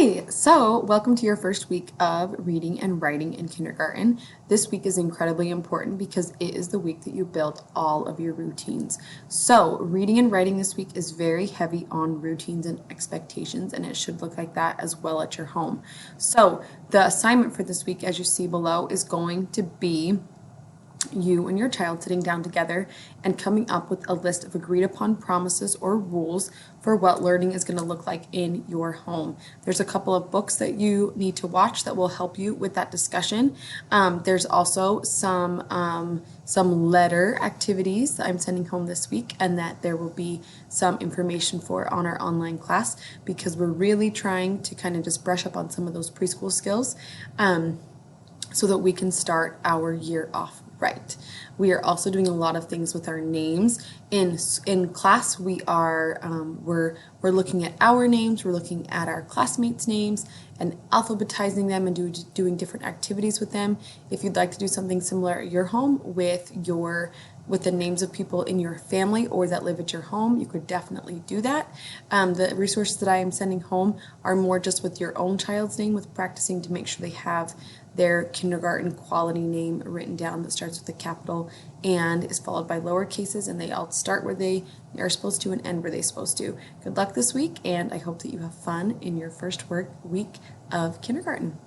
Hey, so welcome to your first week of reading and writing in kindergarten. This week is incredibly important because it is the week that you build all of your routines. So, reading and writing this week is very heavy on routines and expectations, and it should look like that as well at your home. So, the assignment for this week, as you see below, is going to be you and your child sitting down together and coming up with a list of agreed upon promises or rules for what learning is going to look like in your home. There's a couple of books that you need to watch that will help you with that discussion. There's also some letter activities that I'm sending home this week, and that there will be some information for on our online class because we're really trying to kind of just brush up on some of those preschool skills. So that we can start our year off right. We are also doing a lot of things with our names. In class, we're looking at our names, we're looking at our classmates' names and alphabetizing them and doing different activities with them. If you'd like to do something similar at your home with the names of people in your family or that live at your home, you could definitely do that. The resources that I am sending home are more just with your own child's name, with practicing to make sure they have their kindergarten quality name written down that starts with a capital and is followed by lower cases, and they all start where they are supposed to and end where they're supposed to. Good luck this week, and I hope that you have fun in your first week of kindergarten.